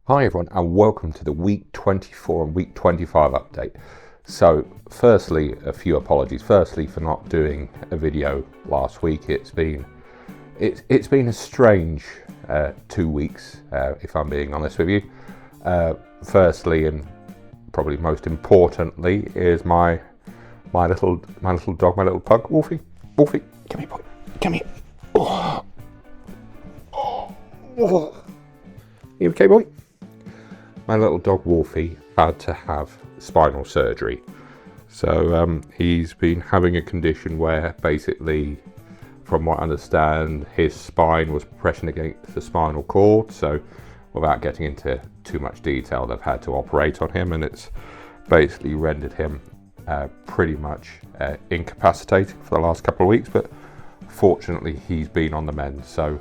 Hi everyone, and welcome to the week 24 and week 25 update. So firstly, a few apologies. Firstly, for not doing a video last week. It's been a strange 2 weeks, if I'm being honest with you. Firstly, and probably most importantly, is my little dog, my little pug, Wolfie, come here, boy, come here. You okay, boy? My little dog Wolfie had to have spinal surgery. So he's been having a condition where basically, from what I understand, his spine was pressing against the spinal cord. So without getting into too much detail, they've had to operate on him, and it's basically rendered him pretty much incapacitated for the last couple of weeks. But fortunately, he's been on the mend. So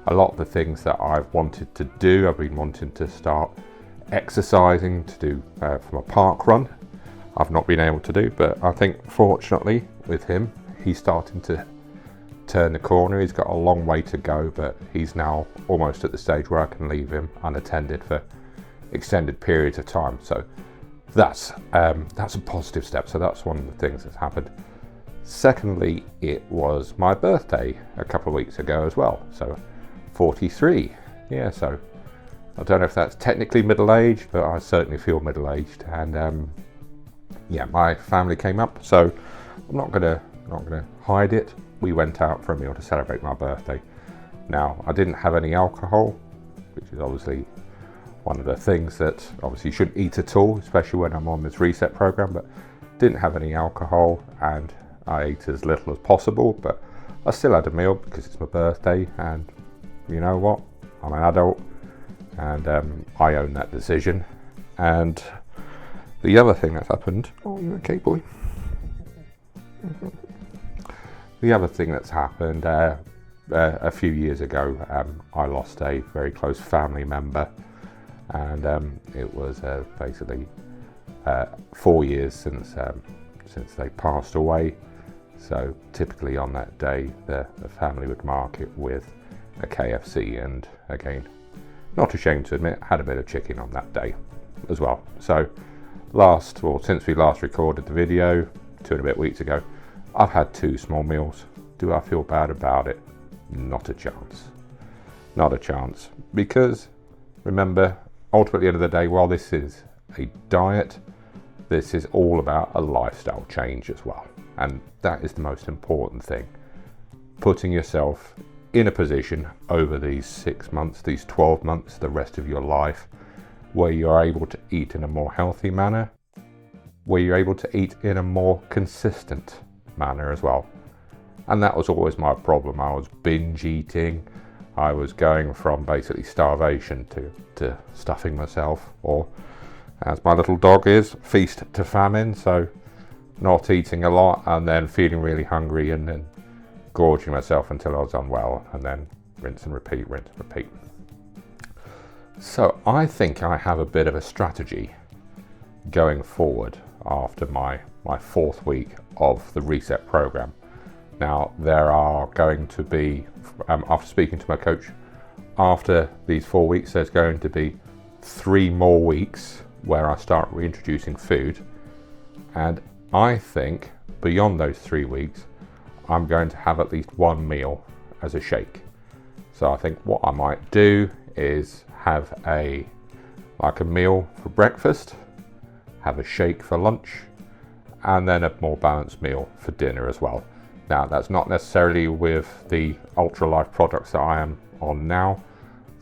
a lot of the things that I've wanted to do, I've been wanting to start exercising to do from a park run. I've not been able to do, but I think fortunately with him, he's starting to turn the corner. He's got a long way to go, but he's now almost at the stage where I can leave him unattended for extended periods of time. So that's a positive step. So that's one of the things that's happened. Secondly, it was my birthday a couple of weeks ago as well. So 43. Yeah, so I don't know if that's technically middle-aged, but I certainly feel middle-aged. And yeah, my family came up, so I'm not gonna hide it. We went out for a meal to celebrate my birthday. Now, I didn't have any alcohol, which is obviously one of the things that obviously you shouldn't eat at all, especially when I'm on this reset program, but didn't have any alcohol, and I ate as little as possible, but I still had a meal because it's my birthday, and you know what? I'm an adult, and I own that decision. And the other thing that's happened, oh, you okay, boy? The other thing that's happened a few years ago, I lost a very close family member, and it was basically 4 years since they passed away. So typically on that day, the family would mark it with a KFC, and again, not ashamed to admit, had a bit of chicken on that day as well. So since we last recorded the video 2 and a bit weeks ago, I've had 2 small meals. Do I feel bad about it? Not a chance. Not a chance. Because remember, ultimately at the end of the day, while this is a diet, this is all about a lifestyle change as well. And that is the most important thing. Putting yourself in a position over these 6 months, these 12 months, the rest of your life, where you're able to eat in a more healthy manner, where you're able to eat in a more consistent manner as well. And that was always my problem. I was binge eating. I was going from basically starvation to stuffing myself, or as my little dog is, feast to famine. So not eating a lot and then feeling really hungry and then gorging myself until I was unwell, and then rinse and repeat. So I think I have a bit of a strategy going forward after my 4th week of the reset program. Now, there are going to be, after speaking to my coach, after these 4 weeks, there's going to be 3 more weeks where I start reintroducing food. And I think beyond those 3 weeks, I'm going to have at least 1 meal as a shake. So I think what I might do is have a meal for breakfast, have a shake for lunch, and then a more balanced meal for dinner as well. Now, that's not necessarily with the Ultralife products that I am on now.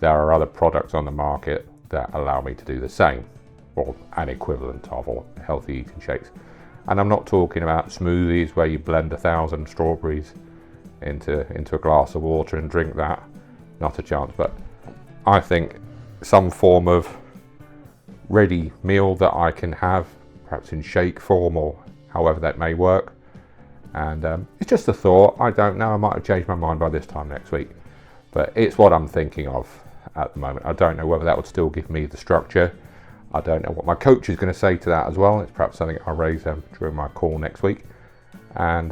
There are other products on the market that allow me to do the same, or an equivalent of, or healthy eating shakes. And I'm not talking about smoothies where you blend 1,000 strawberries into a glass of water and drink that. Not a chance. But I think some form of ready meal that I can have, perhaps in shake form or however that may work. And it's just a thought. I don't know. I might have changed my mind by this time next week. But it's what I'm thinking of at the moment. I don't know whether that would still give me the structure. I don't know what my coach is going to say to that as well. It's perhaps something I'll raise during my call next week. And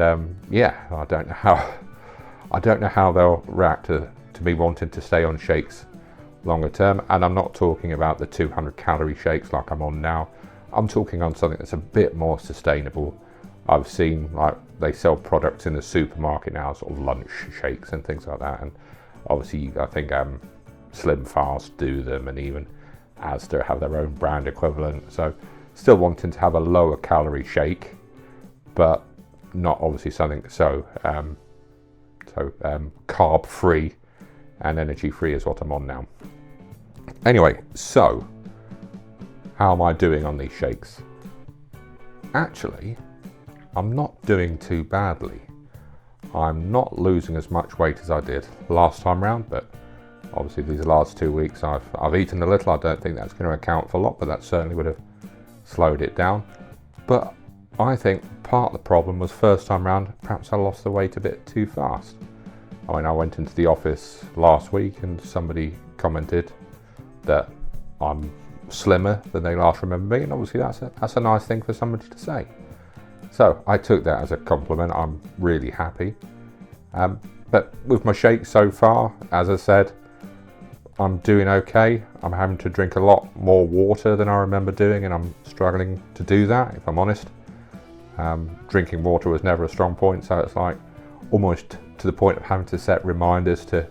yeah, I don't know how they'll react to me wanting to stay on shakes longer term. And I'm not talking about the 200 calorie shakes like I'm on now. I'm talking on something that's a bit more sustainable. I've seen like they sell products in the supermarket now, sort of lunch shakes and things like that. And obviously I think Slim Fast do them, and even Asda have their own brand equivalent. So still wanting to have a lower calorie shake, but not obviously something so carb free and energy free is what I'm on now. Anyway, so how am I doing on these shakes? Actually, I'm not doing too badly. I'm not losing as much weight as I did last time round, but obviously these last 2 weeks I've eaten a little. I don't think that's going to account for a lot, but that certainly would have slowed it down. But I think part of the problem was first time round, perhaps I lost the weight a bit too fast. I mean, I went into the office last week and somebody commented that I'm slimmer than they last remember me, and obviously that's a nice thing for somebody to say. So I took that as a compliment. I'm really happy. But with my shakes so far, as I said, I'm doing okay. I'm having to drink a lot more water than I remember doing, and I'm struggling to do that, if I'm honest. Drinking water was never a strong point, so it's like almost to the point of having to set reminders to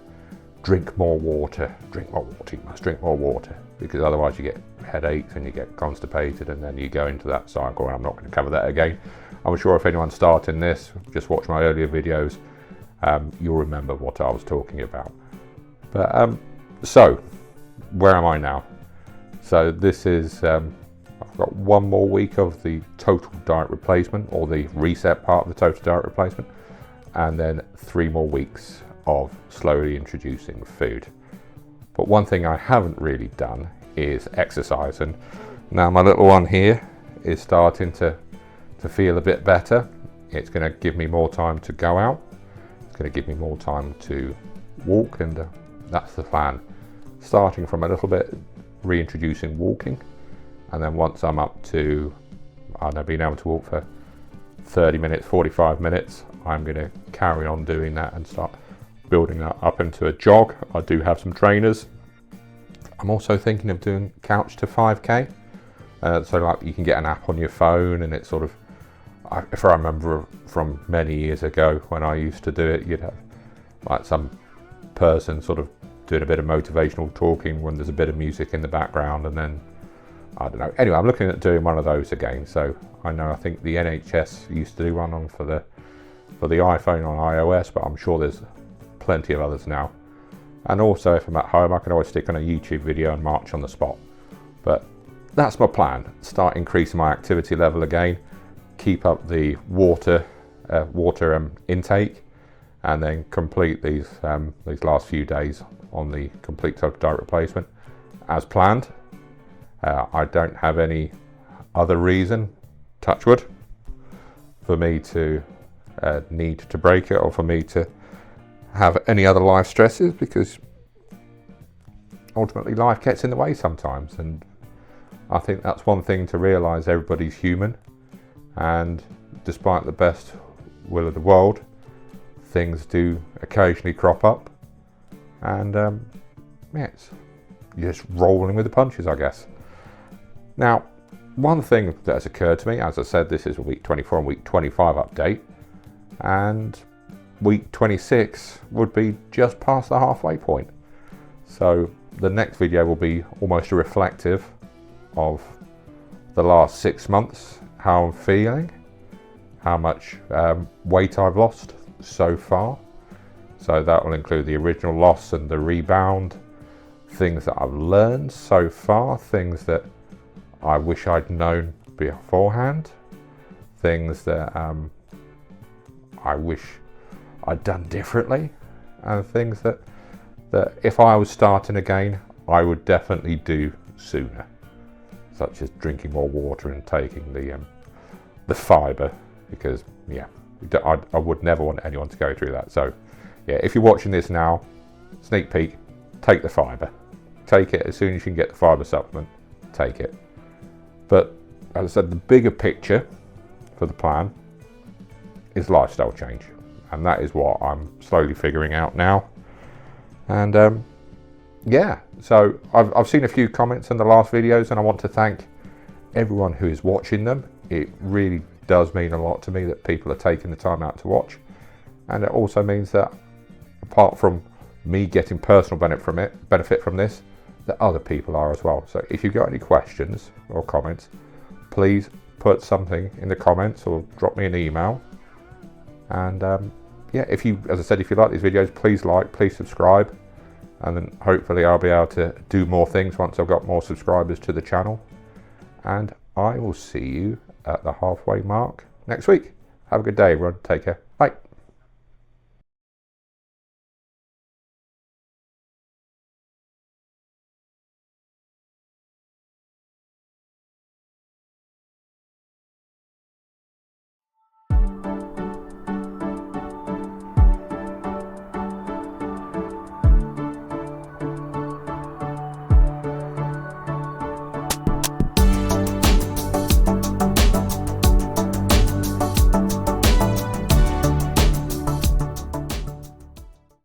drink more water, you must drink more water, because otherwise you get headaches and you get constipated, and then you go into that cycle, and I'm not going to cover that again. I'm sure if anyone's starting this, just watch my earlier videos, you'll remember what I was talking about. But so where am I now? So this is I've got one more week of the total diet replacement, or the reset part of the total diet replacement, and then 3 more weeks of slowly introducing food. But one thing I haven't really done is exercise, and now my little one here is starting to feel a bit better. It's going to give me more time to go out. It's going to give me more time to walk, and that's the plan. Starting from a little bit, reintroducing walking, and then once I'm up to, I don't know, being able to walk for 30 minutes, 45 minutes, I'm going to carry on doing that and start building that up into a jog. I do have some trainers. I'm also thinking of doing couch to 5k. So like you can get an app on your phone, and it's sort of, if I remember from many years ago when I used to do it, you'd have like some person sort of doing a bit of motivational talking when there's a bit of music in the background, and then I don't know. Anyway, I'm looking at doing one of those again. So I think the NHS used to do one on for the iPhone on iOS, but I'm sure there's plenty of others now. And also, if I'm at home, I can always stick on a YouTube video and march on the spot. But that's my plan. Start increasing my activity level again, keep up the water intake, and then complete these last few days on the complete total diet replacement as planned. I don't have any other reason, touch wood, for me to need to break it, or for me to have any other life stresses, because ultimately life gets in the way sometimes, and I think that's one thing to realise. Everybody's human, and despite the best will of the world, things do occasionally crop up, and it's you're just rolling with the punches, I guess. Now, one thing that has occurred to me, as I said, this is a week 24 and week 25 update, and week 26 would be just past the halfway point. So the next video will be almost reflective of the last 6 months, how I'm feeling, how much weight I've lost so far. So that will include the original loss and the rebound, things that I've learned so far, things that I wish I'd known beforehand, things that I wish I'd done differently, and things that if I was starting again, I would definitely do sooner, such as drinking more water and taking the fibre, because I would never want anyone to go through that. So if you're watching this now, sneak peek, take the fibre. Take it as soon as you can get the fibre supplement, take it. But as I said, the bigger picture for the plan is lifestyle change, and that is what I'm slowly figuring out now. And yeah, so I've seen a few comments in the last videos, and I want to thank everyone who is watching them. It really does mean a lot to me that people are taking the time out to watch, and it also means that apart from me getting personal benefit from this, that other people are as well. So if you've got any questions or comments, please put something in the comments or drop me an email. And yeah, if you, as I said, if you like these videos, please like, please subscribe, and then hopefully I'll be able to do more things once I've got more subscribers to the channel. And I will see you at the halfway mark next week. Have a good day, everyone. Take care. Bye.